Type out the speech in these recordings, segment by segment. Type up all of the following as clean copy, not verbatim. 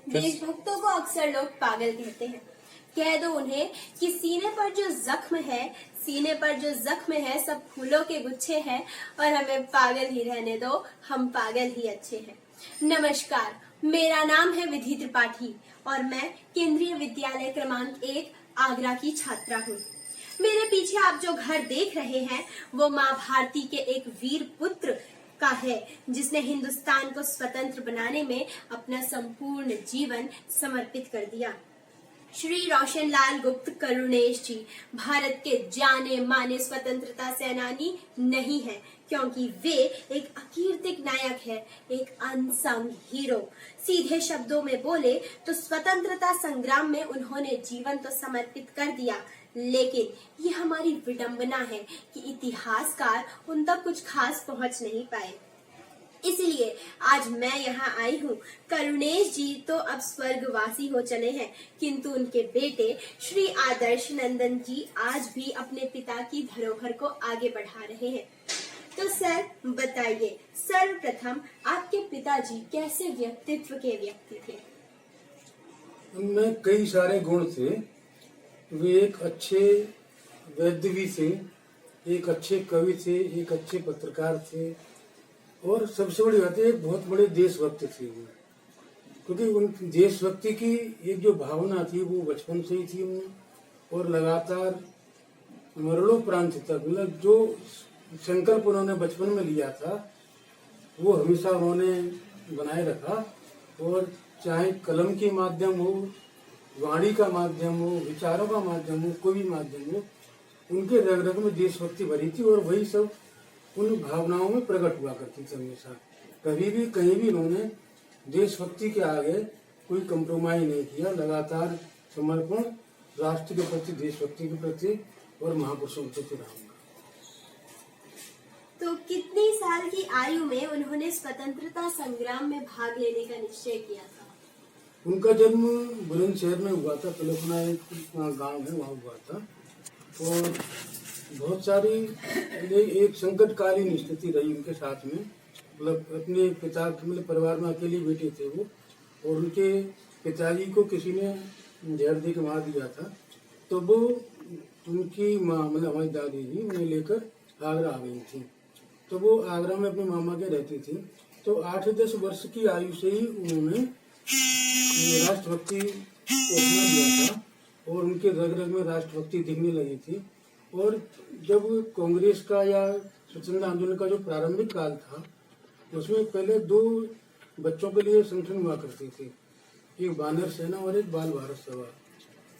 देशभक्तों को अक्सर लोग पागल कहते हैं। कह दो उन्हें कि सीने पर जो जख्म है सब फूलों के गुच्छे हैं और हमें पागल ही रहने दो, हम पागल ही अच्छे हैं। नमस्कार, मेरा नाम है विधि त्रिपाठी और मैं केंद्रीय विद्यालय क्रमांक 1 आगरा की छात्रा हूँ। मेरे पीछे आप जो घर देख रहे हैं वो माँ भारती के एक वीर पुत्र का है जिसने हिंदुस्तान को स्वतंत्र बनाने में अपना संपूर्ण जीवन समर्पित कर दिया। श्री रोशनलाल गुप्त करुणेश जी भारत के जाने माने स्वतंत्रता सेनानी नहीं है, क्योंकि वे एक अकीर्तिक नायक है, एक अनसंग हीरो। सीधे शब्दों में बोले तो स्वतंत्रता संग्राम में उन्होंने जीवन तो समर्पित कर दिया, लेकिन ये हमारी विडंबना है कि इतिहासकार उन तक कुछ खास पहुंच नहीं पाए। इसलिए आज मैं यहाँ आई हूँ। करुणेश जी तो अब स्वर्गवासी हो चले हैं, किंतु उनके बेटे श्री आदर्श नंदन जी आज भी अपने पिता की धरोहर को आगे बढ़ा रहे हैं। तो सर बताइए, सर्वप्रथम आपके पिताजी कैसे व्यक्तित्व के व्यक्ति थे? उनमें कई सारे गुण थे। वे एक अच्छे वैद्य भी थे, एक अच्छे कवि थे, एक अच्छे पत्रकार थे और सबसे बड़ी बात है एक बहुत बड़े देशभक्त थे वो। क्योंकि उन देशभक्ति की एक जो भावना थी वो बचपन से ही थी उनमें और लगातार मरणोपरांत तक मतलब जो संकल्प उन्होंने बचपन में लिया था वो हमेशा उन्होंने बनाए रखा। और चाहे कलम के माध्यम हो, वाणी का माध्यम हो, विचारों का माध्यम हो, कोई भी माध्यम हो, उनके रग रग में देशभक्ति भरी थी और वही सब उन भावनाओं में प्रकट हुआ करती थी हमेशा। कभी भी कहीं भी उन्होंने देशभक्ति के आगे कोई कंप्रोमाइज नहीं किया। लगातार समर्पण राष्ट्र के प्रति, देशभक्ति के प्रति और महापुरुषों के प्रति रहा। तो कितनी साल की आयु में उन्होंने स्वतंत्रता संग्राम में भाग लेने का निश्चय किया था? उनका जन्म बुलंदशहर में हुआ था, तिलकना एक गांव है वहाँ हुआ था। और बहुत सारी एक संकटकालीन स्थिति रही उनके साथ में। मतलब अपने पिता मतलब परिवार में अकेले बेटे थे वो और उनके पिताजी को किसी ने जहर दे के मार दिया था। तो वो उनकी माँ मतलब हमारी दादी जी उन्हें लेकर आगरा आ गई थी। तो वो आगरा में अपने मामा के रहती थी। तो 8-10 वर्ष की आयु से ही उन्होंने राष्ट्रभक्ति को अपना लिया था और उनके रग रग में राष्ट्रभक्ति दिखने लगी थी। और जब कांग्रेस का या स्वतंत्रता आंदोलन का जो प्रारंभिक काल था उसमें पहले 2 बच्चों के लिए संगठन हुआ करते थे, एक वानर सेना और एक बाल भारत सभा।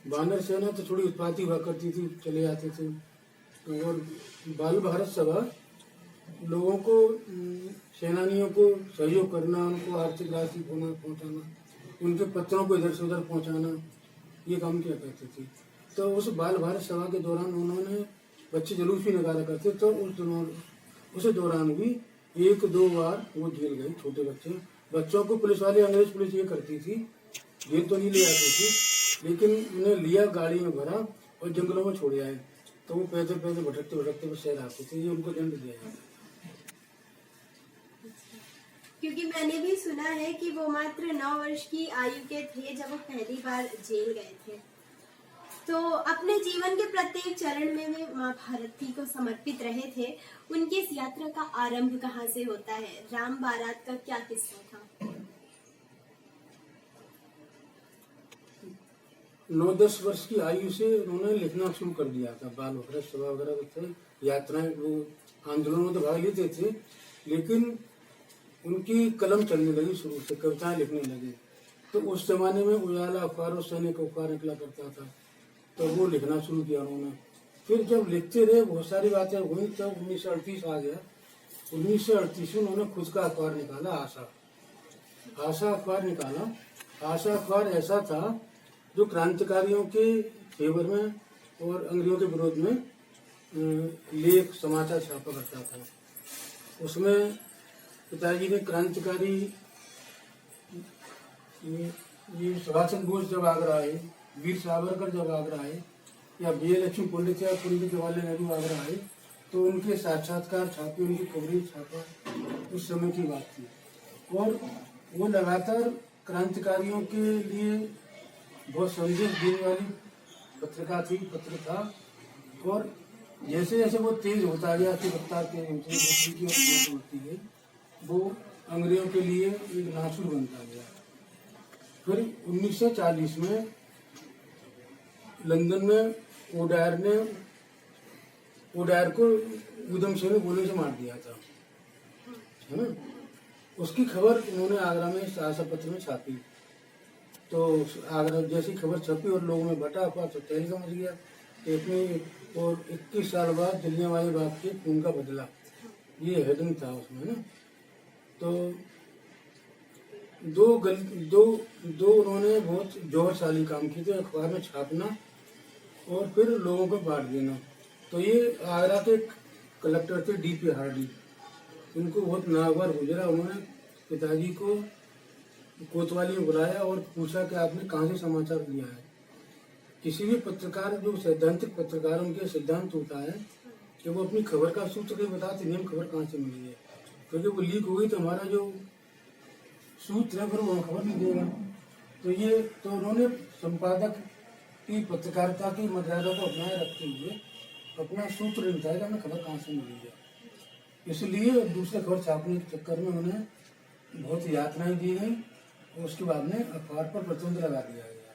वानर सेना तो थोड़ी उत्पाती हुआ करती थी, चले जाते थे, और बाल भारत सभा लोगों को, सेनानियों को सहयोग करना, उनको आर्थिक राशि पहुँचाना, उनके पत्रों को इधर से उधर पहुँचाना, ये काम किया करते थे। तो उस बाल भारत सभा के दौरान उन्होंने बच्चे जुलूस भी निकाला करते, तो उस दौरान भी 1-2 बार वो जेल गए। छोटे बच्चों को पुलिस वाले, अंग्रेज पुलिस ये करती थी, जेल तो नहीं ले जाती थी, लेकिन उन्हें लिया, गाड़ी में भरा और जंगलों में छोड़ आए। तो वो पैदल पैदल भटकते शहर आते थे, ये उनको दंड दिया जाता। क्योंकि मैंने भी सुना है कि वो मात्र 9 वर्ष की आयु के थे जब वो पहली बार जेल गए थे। तो अपने जीवन के प्रत्येक चरण में वे माँ भारती को समर्पित रहे थे। उनकी इस यात्रा का आरंभ कहाँ से होता है? राम बारात का क्या किस्सा था? 9-10 वर्ष की आयु से उन्होंने लिखना शुरू कर दिया था। बाल भारत सभा वगैरह यात्राएं, वो आंदोलन में तो भाग लेते थे, लेकिन उनकी कलम चलने लगी, शुरू से कविताएं लिखने लगे। तो उस जमाने में उजाला अखबार और सैनिक अखबार निकला करता था, तो वो लिखना शुरू किया उन्होंने। फिर जब लिखते रहे, बहुत सारी बातें हुई, तब 1938 आ गया। 1938 में उन्होंने खुद का अखबार निकाला, आशा अखबार निकाला। आशा अखबार ऐसा था जो क्रांतिकारियों के फेवर में और अंग्रेजों के विरोध में लेख समाचार छापा करता था। उसमें पिताजी ने क्रांतिकारी ये सुभाष चंद्र बोस जब आगरा आए, वीर सावरकर जब आगरा आए, या विजयलक्ष्मी पंडित या पंडित जवाहरलाल नेहरू आगरा आए, तो उनके साक्षात्कार छापे, उनकी कवरेज छापा, उस समय की बात थी। और वो लगातार क्रांतिकारियों के लिए बहुत संदेश देने वाली पत्र था। और जैसे जैसे वो तेज होता गया कि रफ्तार तेज होती गई, वो अंग्रेजों के लिए एक नासूर बनता गया। फिर 1940 में लंदन में ओडायर को उधम सिंह ने गोली से मार दिया था, है ना। उसकी खबर उन्होंने आगरा में सहसा पत्र में छापी। तो आगरा जैसी खबर छपी और लोगों में बटा हुआ तो तहल समझ गया कि अपनी। और 21 साल बाद जलियांवाला बाग के खून का बदला, ये हेडिंग था उसमें ना। तो दो उन्होंने बहुत जोरशाली काम किए थे, अखबार में छापना और फिर लोगों को बांट देना। तो ये आगरा के कलेक्टर थे D.P. हार्डी, उनको बहुत नागवार गुजरा। उन्होंने पिताजी को कोतवाली में बुलाया और पूछा कि आपने कहाँ से समाचार लिया है। किसी भी पत्रकार, जो सैद्धांतिक पत्रकार, उनके सिद्धांत होता है कि वो अपनी खबर का सूत्र नहीं बताते, नहीं हम खबर कहाँ से मिली है, क्योंकि वो लीक हो गई तो हमारा जो सूत्र है फिर वो खबर नहीं देगा। तो उन्होंने संपादक की पत्रकारिता की मर्यादा को अपनाए रखते हुए अपना सूत्र नहीं बताया कि हमें खबर कहाँ से मिली है। इसलिए दूसरे खबर छापने के चक्कर में उन्हें बहुत यातनाएं दी गई और उसके बाद में अखबार पर प्रतिबंध लगा दिया गया।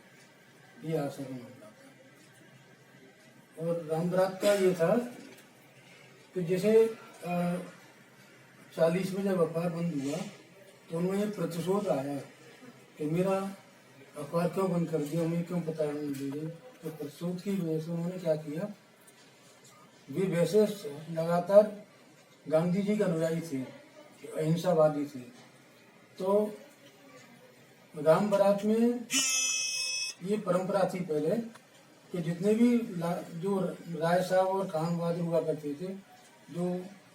ये आशा का मामला था। और राम बरात का ये था कि जैसे 40 में जब अखबार बंद हुआ तो उनमें प्रतिशोध आया कि मेरा अखबार क्यों बंद कर दिया, उन्हें क्यों पता नहीं दिया। तो प्रतिशोध की वजह से उन्होंने क्या किया, वे वैसे लगातार गांधी जी के अनुयायी थे, अहिंसावादी थे। तो राम बारात में ये परंपरा थी पहले कि जितने भी जो राय साहब और खान बहादुर हुआ करते थे, जो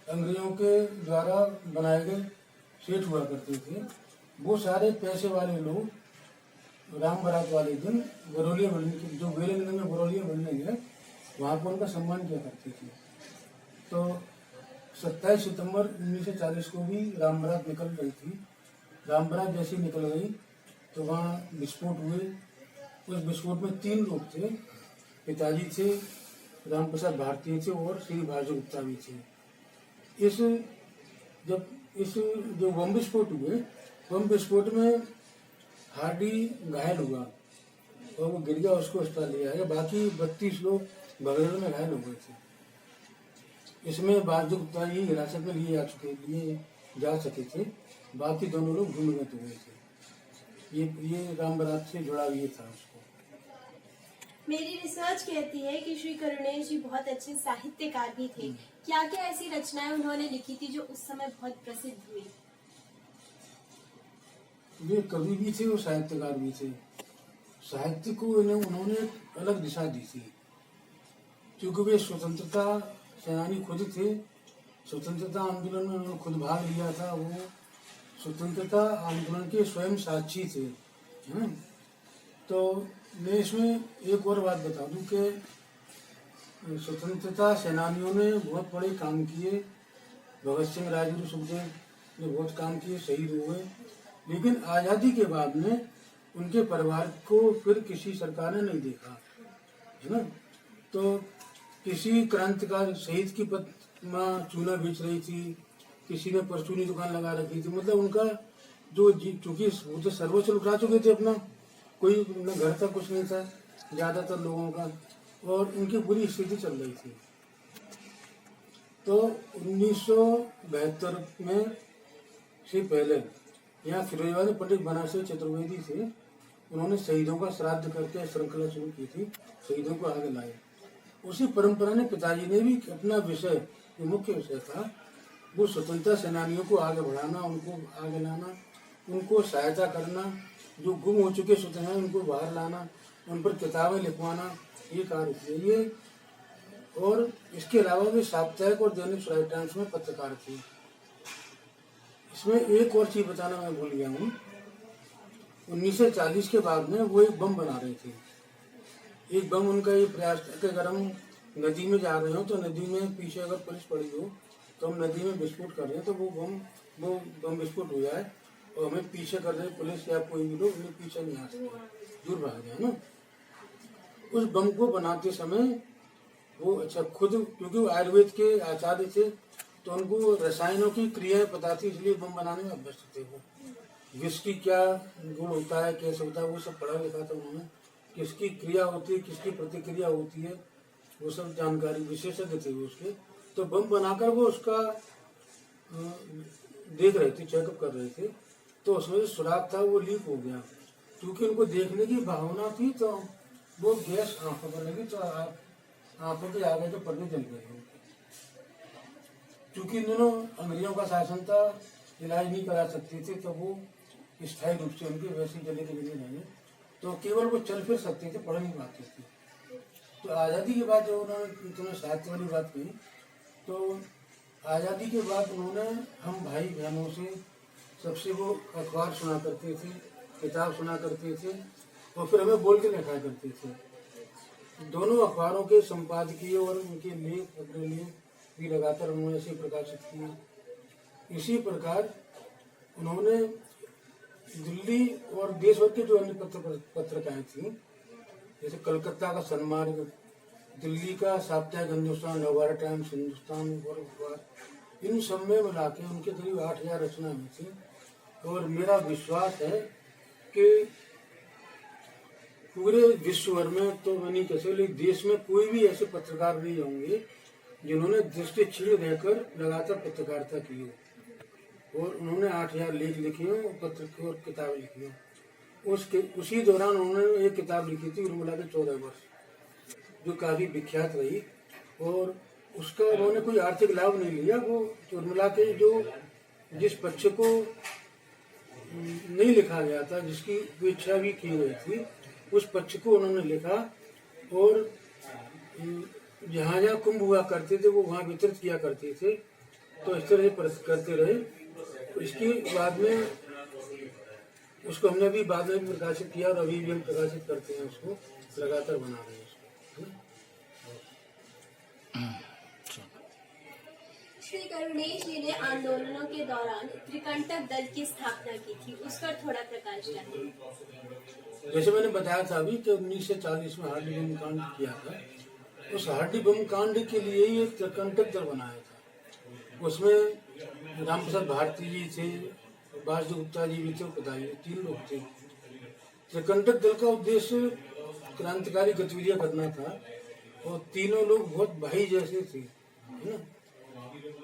अंग्रेजों के द्वारा बनाए गए सेठ हुआ करते थे, वो सारे पैसे वाले लोग राम बारात वाले दिन बरौलिया बिल्डिंग, जो वेलिंगटन में बरौलिया बिल्डिंग है, वहाँ पर उनका सम्मान किया करते थे। तो 27 सितंबर 1940 को भी राम बारात निकल रही थी। राम बारात जैसी निकल गई तो वहाँ विस्फोट हुए। उस विस्फोट में 3 लोग थे, पिताजी थे, राम प्रसाद भारती थे और श्री भार्गव गुप्ता भी थे। जो बम विस्फोट हुए, बम विस्फोट में हार्डी घायल हुआ और वो गिर गया, उसको अस्पताल ले आया। बाकी 32 लोग भगदड़ में घायल हो गए थे। इसमें भार्गव गुप्ता ही हिरासत में लिए जा सके थे, बाकी दोनों लोग भूमिगत हुए थे। ये राम बारात से जुड़ा ये था उसको। मेरी रिसर्च कहती है कि श्री करुणेश जी बहुत अच्छे साहित्यकार भी थे। क्या क्या ऐसी रचनाएं उन्होंने लिखी थी जो उस समय बहुत प्रसिद्ध हुई? वे कवि भी थे और साहित्यकार भी थे। साहित्य को उन्होंने अलग दिशा दी थी, क्योंकि वे स्वतंत्रता सेनानी खुद थे। स्वतंत्रता आंदोलन में उन्होंने खुद भाग लिया था। वो स्वतंत्रता आंदोलन के स्वयं साक्षी थे, है। तो मैं इसमें एक और बात बता दूं कि स्वतंत्रता सेनानियों ने बहुत बड़े काम किए। भगत सिंह, राजगुरु, सुखदेव ने बहुत काम किए, शहीद हुए। लेकिन आज़ादी के बाद में उनके परिवार को फिर किसी सरकार ने नहीं देखा, है ना। तो किसी क्रांतिकारी शहीद की माँ चूना बेच रही थी, किसी ने परचूनी दुकान लगा रखी थी। मतलब उनका जो चूंकि वो तो सर्वोच्च लुटा चुके थे अपना, कोई घर तक कुछ नहीं था ज्यादातर लोगों का, और उनकी बुरी स्थिति चल रही थी। तो 1972 में से पहले यहाँ फिरोजाबाद में पंडित बनारसी चतुर्वेदी थे। उन्होंने शहीदों का श्राद्ध करके श्रृंखला शुरू की थी, शहीदों को आगे लाए। उसी परंपरा ने पिताजी ने भी अपना विषय, जो मुख्य विषय था, वो स्वतंत्रता सेनानियों को आगे बढ़ाना, उनको आगे लाना, उनको सहायता करना, जो गुम हो चुके स्वतंत्रता उनको बाहर लाना, उन पर किताबें लिखवाना, ये कार्य थे। और इसके अलावा भी साप्ताहिक और दैनिक स्वराज टाइम्स में पत्रकार थे। इसमें एक और चीज बताना मैं भूल गया हूँ। 1940 के बाद में वो एक बम बना रहे थे। एक बम उनका ये प्रयास था कि अगर हम नदी में जा रहे हो तो नदी में पीछे अगर पुलिस पड़ी हो तो हम नदी में विस्फोट कर रहे हैं तो वो बम विस्फोट हो जाए और हमें पीछे कर रहे पुलिस या कोई भी लोग, उन्हें पीछे नहीं आ सकते, दूर भाग गए ना। उस बम को बनाते समय वो अच्छा खुद, क्योंकि वो आयुर्वेद के आचार्य थे तो उनको रसायनों की क्रियाएं पता थी, इसलिए बम बनाने में अभ्यस्त थे वो। विष की क्या गुण होता है, कैसे होता है, वो सब पढ़ा लिखा था उन्होंने। किसकी क्रिया होती है, किसकी प्रतिक्रिया होती है, वो सब जानकारी, विशेषज्ञ थे वो उसके। तो बम बनाकर वो उसका देख रहे थे, चेकअप कर रहे थे। तो उसमें जो सुराग था वो लीक हो गया, क्योंकि उनको देखने की भावना थी तो वो गैस आंखों पर लगी, तो आंखों के आगे तो पर्दे जल गए। क्योंकि इन दोनों अंग्रेजों का शासन था, इलाज नहीं करा सकते थे, तो वो स्थायी रूप से उनके वैसे जले के गिरे नहीं, तो केवल वो चल फिर सकते थे, पढ़ नहीं पाते थे। तो आज़ादी के बाद जो उन्होंने तुम्हें साहित्य वाली बात कही, तो आज़ादी के बाद उन्होंने हम भाई बहनों से सबसे वो अखबार सुना करते थे, किताब सुना करते थे, और फिर हमें बोल के लिखाया करते थे। दोनों अखबारों के संपादकीय और उनके लेख अपने लिए भी लगातार उन्होंने ऐसे प्रकाशित किए। इसी प्रकार उन्होंने दिल्ली और देश भर के जो अन्य पत्रिकाएं थी, जैसे कलकत्ता का सन्मार्ग, दिल्ली का साप्ताहिक हिंदुस्तान, नवभारत टाइम्स, हिंदुस्तान और अखबार, इन सब में मिला के उनके करीब 8000 रचना हुई थी। और मेरा विश्वास है कि पूरे विश्व भर में तो मैं नहीं कह सकता, लेकिन देश में कोई भी ऐसे पत्रकार नहीं होंगे जिन्होंने दृष्टि क्षीण रहकर लगातार पत्रकारिता की हो। और उन्होंने 8000 लेख लिखे हो और पत्र और किताबें लिखी हो। उसी दौरान उन्होंने एक किताब लिखी थी उर्मिला के 14 वर्ष, जो काफी विख्यात रही। और उसका उन्होंने कोई आर्थिक लाभ नहीं लिया। वो उर्मिला के जो जिस पक्ष को नहीं लिखा गया था, जिसकी इच्छा भी की गई थी, उस पक्ष को उन्होंने लिखा। और जहाँ जहाँ कुंभ हुआ करते थे वो वहाँ वितरित किया करते थे। तो इस तरह से करते रहे। इसके बाद में उसको हमने भी बाद में प्रकाशित किया और अभी भी हम प्रकाशित करते हैं, उसको लगातार बना रहे हैं उसको। श्री करुणेश जी ने आंदोलनों के दौरान त्रिकंटक दल की स्थापना की थी, उस पर थोड़ा प्रकाश डालें। जैसे मैंने बताया था अभी कि 1940 में हार्डी बम कांड किया था। उस हार्डी बम कांड के लिए ये त्रिकंटक दल बनाया था। उसमें राम प्रसाद भारती जी थे, वासुदेव गुप्ता जी भी थे, पिताजी, 3 लोग थे। त्रिकंटक दल का उद्देश्य क्रांतिकारी गतिविधियां करना था। और तीनों लोग बहुत भाई जैसे थे, है ना।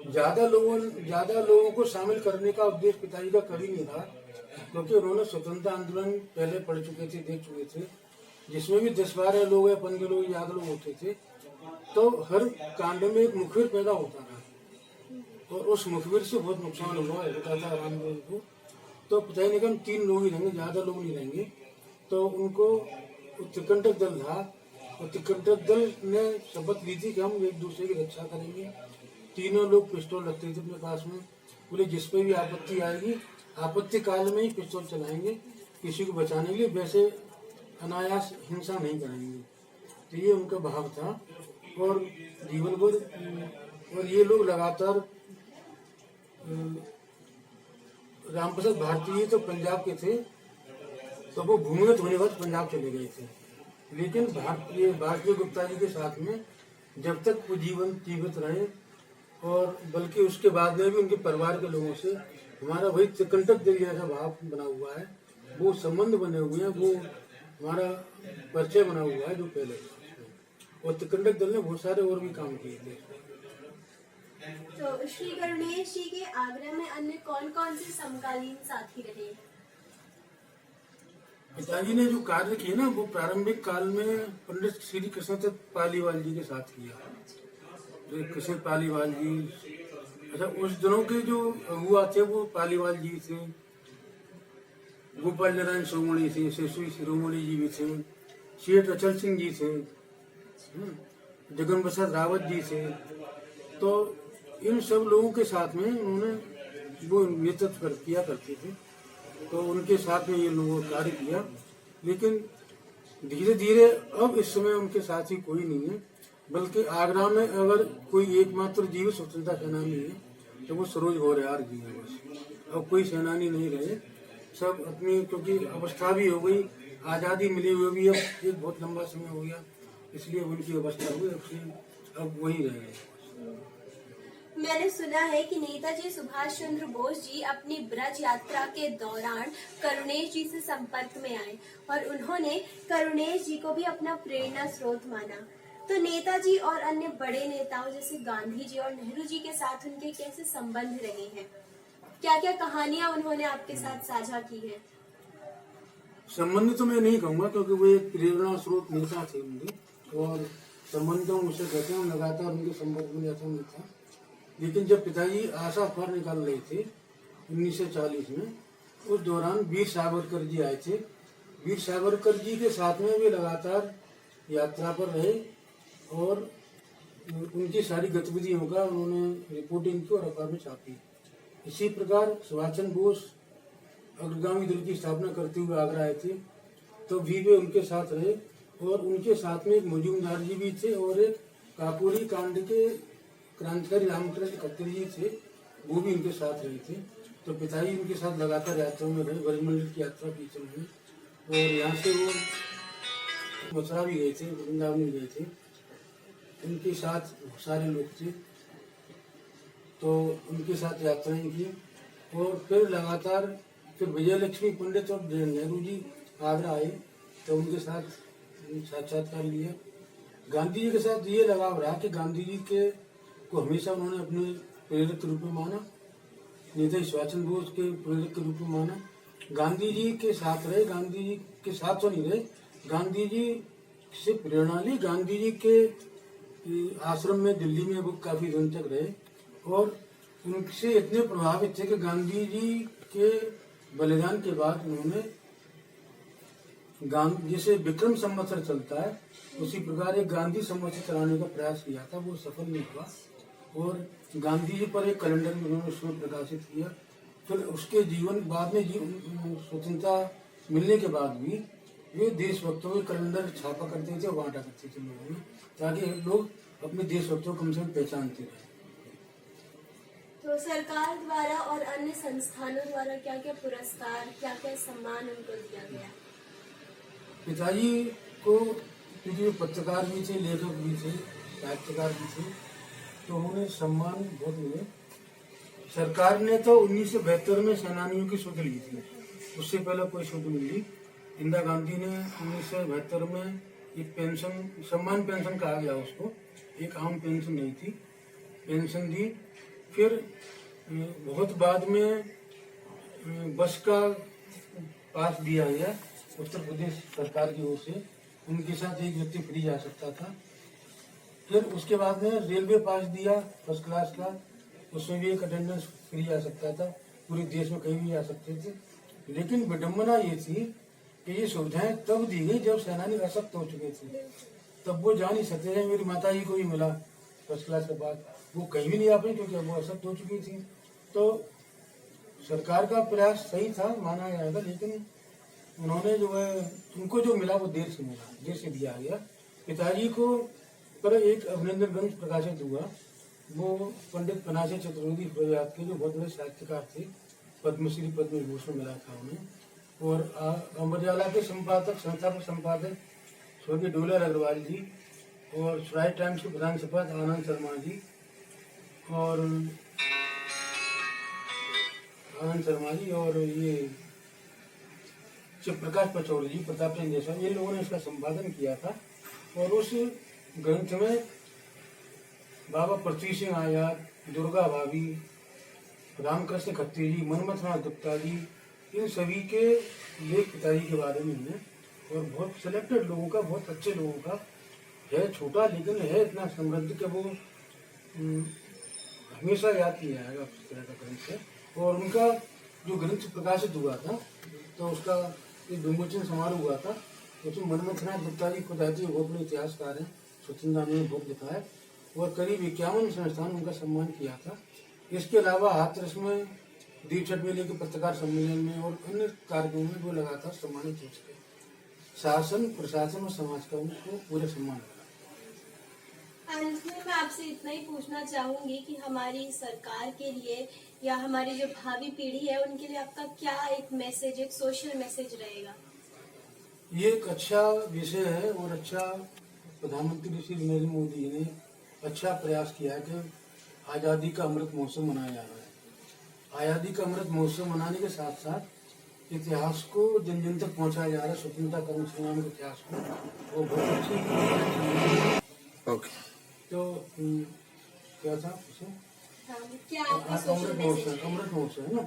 ज्यादा लोगों को शामिल करने का उद्देश्य पिताजी का कभी नहीं था, क्योंकि उन्होंने स्वतंत्रता आंदोलन पहले पढ़ चुके थे, देख चुके थे, जिसमें भी 10-12 लोग या 15 लोग ज्यादा लोग होते थे। तो हर कांड में एक मुखबिर पैदा होता था, और उस मुखबिर से बहुत नुकसान होता था रामदेव को। तो पिताजी ने कहा 3 लोग ही रहेंगे, ज्यादा लोग नहीं रहेंगे। तो उनको त्रिकंटक दल था, और त्रिकंटक दल ने शपथ ली थी कि हम एक दूसरे की रक्षा करेंगे। तीनों लोग पिस्तौल रखते थे अपने पास में, बोले जिस पे भी आपत्ति आएगी आपत्ति काल में ही पिस्तौल चलाएंगे, किसी को बचाने के लिए, वैसे अनायास हिंसा नहीं करेंगे। तो ये उनका भाव था। और जीवन भर और ये लोग लगातार रामप्रसाद भारती जी तो पंजाब के थे, तो वो भूमिगत होने के बाद पंजाब चले गए थे। लेकिन वासुदेव गुप्ता जी के साथ में जब तक वो जीवन जीवित रहे, और बल्कि उसके बाद में भी उनके परिवार के लोगों से हमारा वही त्रिकंटक दल जैसा भाव बना हुआ है, वो संबंध बने हुए हैं, वो हमारा परिचय बना हुआ है जो पहले था। और त्रिकंटक दल ने बहुत सारे और भी काम किए थे। तो श्री करुणेश जी के आगरा में अन्य कौन कौन से समकालीन साथी रहे? पिताजी ने जो कार्य किए ना, वो प्रारंभिक काल में पंडित श्री कृष्णदत्त पालीवाल जी के साथ किया। तो कृष्ण पालीवाल जी, अच्छा उस दिनों के जो हुआ थे वो पालीवाल जी थे, गोपाल नारायण सोमणी थे, शेषवी शिरोमणि जी भी थे, शेठ अचल सिंह जी थे, जगन प्रसाद रावत जी थे। तो इन सब लोगों के साथ में उन्होंने वो नेतृत्व किया करते थे। तो उनके साथ में ये लोगों ने कार्य किया। लेकिन धीरे धीरे अब इस समय उनके साथ ही कोई नहीं है, बल्कि आगरा में अगर कोई एकमात्र जीवित स्वतंत्रता सेनानी है तो वो सरोज गौरियार जी है। बस अब कोई सेनानी नहीं रहे। सब अपनी, क्योंकि अवस्था भी हो गई, आज़ादी मिली हुई भी, अब एक बहुत लंबा समय हो गया, इसलिए उनकी अवस्था हुई, अब वही रह गए। मैंने सुना है कि नेताजी सुभाष चंद्र बोस जी अपनी ब्रज यात्रा के दौरान करुणेश जी से संपर्क में आए और उन्होंने करुणेश जी को भी अपना प्रेरणा स्रोत माना। तो नेताजी और अन्य बड़े नेताओं जैसे गांधी जी और नेहरू जी के साथ उनके कैसे संबंध रहे हैं? क्या क्या कहानियां उन्होंने आपके साथ साझा की है? संबंध तो मैं नहीं कहूँगा, क्योंकि वो एक प्रेरणा स्रोत नेता थे उनके, और संबंध तो मुझसे कहते हैं लगातार उनके संपर्क में रहता नहीं था। लेकिन जब पिताजी आशा फर निकाल रहे थे 1940 में, उस दौरान वीर सावरकर जी आए थे। वीर सावरकर जी के साथ में वे लगातार यात्रा पर रहे और उनकी सारी गतिविधियों का उन्होंने रिपोर्टिंग की और अखबार में छापी। इसी प्रकार सुभाष चंद्र बोस अग्रगामी दल की स्थापना करते हुए आगरा आए थे, तो भी वे उनके साथ रहे, और उनके साथ में एक मजूमदार जी भी थे और एक काकोरी कांड के क्रांतिकारी रामकृष्ण खत्री जी थे, वो भी उनके साथ रहे थे। तो पिताजी उनके साथ लगातार यात्रा में रहे, ब्रजमंडल की यात्रा की चल रही, और यहाँ से वो मथुरा भी गए थे, वृंदावन भी गए थे, उनके साथ सारे लोग थे, तो उनके साथ यात्राएं की। और फिर लगातार फिर विजयलक्ष्मी पंडित और नेहरू जी आगरा आए, तो उनके साथ साक्षात्कार लिया। गांधी जी के साथ ये लगाव रहा कि गांधी जी के को हमेशा उन्होंने अपने प्रेरक के रूप में माना, नेताजी सुभाष चंद्र बोस के प्रेरक के रूप में माना। गांधी जी के साथ रहे, गांधी जी के साथ तो नहीं रहे, गांधी जी से प्रेरणा ली। गांधी जी के आश्रम में दिल्ली में वो काफी दिन तक रहे, और उनसे इतने प्रभावित थे कि गांधी जी के बलिदान के बाद उन्होंने जैसे विक्रम संवत्सर चलता है, उसी प्रकार एक गांधी संवत्सर चलाने का प्रयास किया था, वो सफल नहीं हुआ, और गांधी जी पर एक कैलेंडर में उन्होंने शोध प्रकाशित किया। फिर उसके जीवन बाद में स्वतंत्रता मिलने के बाद भी वे देशभक्तों के कैलेंडर छापा करते थे और बांटा करते थे लोगों में, ताकि लोग अपने देशभक्तों को कम से कम पहचानते रहे। तो सरकार द्वारा और अन्य संस्थानों द्वारा क्या क्या पुरस्कार, क्या क्या सम्मान उनको दिया गया? पिताजी को, क्योंकि वे पत्रकार भी थे, लेखक भी थे, साहित्यकार भी थे, तो उन्हें सम्मान बहुत मिले। सरकार ने तो 1972 में सेनानियों की शोध ली थी, उससे पहले कोई शोध नहीं ली। इंदिरा गांधी ने 1972 में एक पेंशन, सम्मान पेंशन कहा गया उसको, एक आम पेंशन नहीं थी, पेंशन दी। फिर बहुत बाद में बस का पास दिया गया उत्तर प्रदेश सरकार की ओर से, उनके साथ एक व्यक्ति फ्री जा सकता था। फिर उसके बाद में रेलवे पास दिया फर्स्ट क्लास का, उसमें भी एक अटेंडेंस फ्री जा सकता था, पूरे देश में कहीं भी जा सकते थे। लेकिन विडम्बना ये थी कि ये सुविधाएं तब दी गई जब सेनानी अशक्त हो चुके थे, तब वो जा नहीं सकते थे। मेरी माता जी को भी मिला फर्स्ट क्लास के बाद, वो कहीं भी नहीं आ पाई क्योंकि वो अशक्त हो चुकी थी। तो सरकार का प्रयास सही था, माना जाएगा, लेकिन उन्होंने जो है, उनको जो मिला वो देर से मिला, देर से दिया गया। पिताजी को पर एक अभिनंदन ग्रंथ प्रकाशित हुआ, वो पंडित पनासे चतुर्वेदी प्रयात के, जो बहुत बड़े साहित्यकार थे, पद्मश्री पद्म विभूषण मिला था उन्हें। और अमर उजाला के संपादक, संस्थापक संपादक स्वर्गीय डोलार अग्रवाल जी, और स्वराज टाइम्स के प्रधान संपादक आनंद शर्मा जी, और ये प्रकाश पचौरी जी, प्रताप चंद्र जैसा, ये लोगों ने इसका संपादन किया था। और उस ग्रंथ में बाबा पृथ्वी सिंह आजाद, दुर्गा भाभी, रामकृष्ण खत्री जी, मनमथनाथ गुप्ता जी, इन सभी के लेख पिताजी के बारे में है, और बहुत सिलेक्टेड लोगों का, बहुत अच्छे लोगों का है, छोटा लेकिन है इतना समृद्ध कि वो हमेशा याद किया जाएगा उस तरह का ग्रंथ है। और उनका जो ग्रंथ प्रकाशित हुआ था, तो उसका एक विमोचन समारोह हुआ था, उसमें मनमथनाथ गुप्ता जी खुद आते, बहुत बड़े इतिहासकार हैं, स्वतंत्रता में बहुत लिखा है, और करीब 51 संस्थान उनका सम्मान किया था। इसके अलावा हाथरस में दीपचट मेले के पत्रकार सम्मेलन में और अन्य कार्यक्रमों में वो लगातार सम्मानित हो चुके। शासन, प्रशासन और समाज का उनको पूरे सम्मान मिला। अंत में मैं आपसे इतना ही पूछना चाहूंगी कि हमारी सरकार के लिए या हमारी जो भावी पीढ़ी है उनके लिए आपका क्या एक मैसेज, एक सोशल मैसेज रहेगा? ये एक अच्छा विषय है और अच्छा प्रधानमंत्री श्री नरेंद्र मोदी जी ने अच्छा प्रयास किया है कि आज़ादी का अमृत महोत्सव मनाया जा रहा है। आज़ादी का अमृत महोत्सव मनाने के साथ साथ इतिहास को जन जन तक पहुंचाया जा रहा है, स्वतंत्रता संग्राम के इतिहास को, वो बहुत अच्छी। ओके, तो क्या था उसे? हाँ, क्या आपका सोशल मैसेज? अमृत महोत्सव है ना,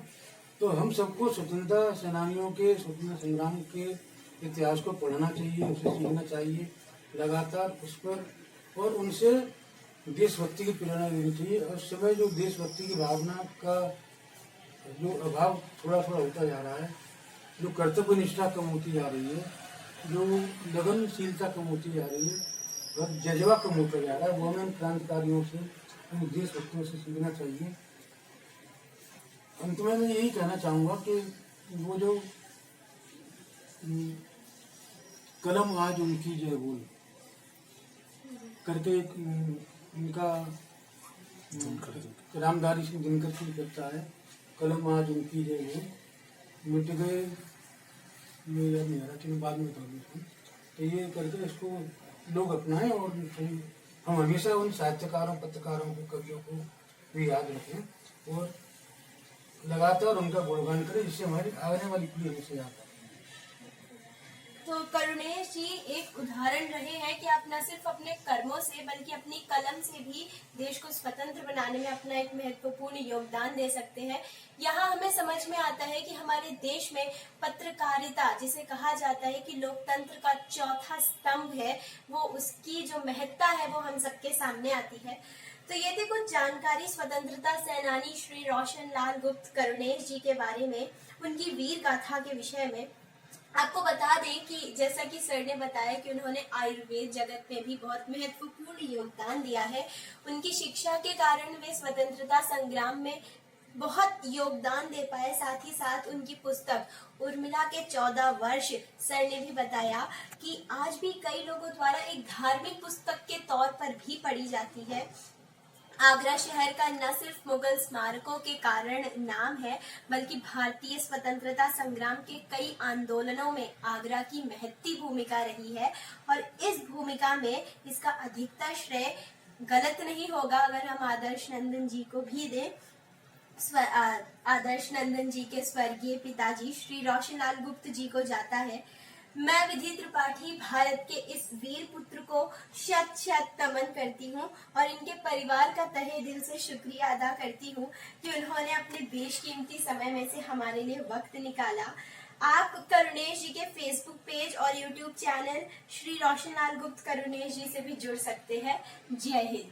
तो हम सबको स्वतंत्रता सेनानियों के स्वतंत्रता संग्राम के इतिहास को पढ़ना चाहिए, उसे सीखना चाहिए लगातार उस पर, और उनसे देशभक्ति की प्रेरणा लेनी चाहिए। और उस समय जो देशभक्ति की भावना का जो अभाव थोड़ा थोड़ा होता जा रहा है, जो कर्तव्य निष्ठा कम होती जा रही है, जो लगनशीलता कम होती जा रही है और जज्बा कम होता जा रहा है, वो हमें क्रांतिकारियों से, उन देशभक्तियों से सीखना चाहिए। अंत में मैं यही कहना चाहूँगा कि वो जो कलम आज उनकी जय बोल करके एक उनका रामधारी सिंह दिनकर की करता है, कलम आज उनकी जय बोल मिट गए मेरा मेरा कि बाद में बताऊंगा। तो ये करके इसको लोग अपनाएं और हम हमेशा उन साहित्यकारों, पत्रकारों को, कवियों को भी याद रखें और लगातार उनका गुणगान करें, जिससे हमारी आने वाली पीढ़ी हमेशा याद आए। तो करुणेश जी एक उदाहरण रहे हैं कि आप न सिर्फ अपने कर्मों से बल्कि अपनी कलम से भी देश को स्वतंत्र बनाने में अपना एक महत्वपूर्ण योगदान दे सकते हैं। यहाँ हमें समझ में आता है कि हमारे देश में पत्रकारिता, जिसे कहा जाता है कि लोकतंत्र का चौथा स्तंभ है, वो उसकी जो महत्ता है वो हम सबके सामने आती है। तो ये थी कुछ जानकारी स्वतंत्रता सेनानी श्री रोशन लाल गुप्त करुणेश जी के बारे में, उनकी वीर गाथा के विषय में। आपको बता दें कि जैसा कि सर ने बताया कि उन्होंने आयुर्वेद जगत में भी बहुत महत्वपूर्ण योगदान दिया है। उनकी शिक्षा के कारण वे स्वतंत्रता संग्राम में बहुत योगदान दे पाए। साथ ही साथ उनकी पुस्तक उर्मिला के 14 वर्ष, सर ने भी बताया कि आज भी कई लोगों द्वारा एक धार्मिक पुस्तक के तौर पर भी पढ़ी जाती है। आगरा शहर का न सिर्फ मुगल स्मारकों के कारण नाम है, बल्कि भारतीय स्वतंत्रता संग्राम के कई आंदोलनों में आगरा की महत्ती भूमिका रही है। और इस भूमिका में इसका अधिकतर श्रेय गलत नहीं होगा अगर हम आदर्श नंदन जी को भी दें। आदर्श नंदन जी के स्वर्गीय पिताजी श्री रोशनलाल गुप्त जी को जाता है। मैं विधि त्रिपाठी भारत के इस वीर पुत्र को शत शत नमन करती हूँ और इनके परिवार का तहे दिल से शुक्रिया अदा करती हूँ कि उन्होंने अपने बेशकीमती समय में से हमारे लिए वक्त निकाला। आप करुणेश जी के फेसबुक पेज और यूट्यूब चैनल श्री रोशनलाल गुप्त करुणेश जी से भी जुड़ सकते हैं। जय हिंद।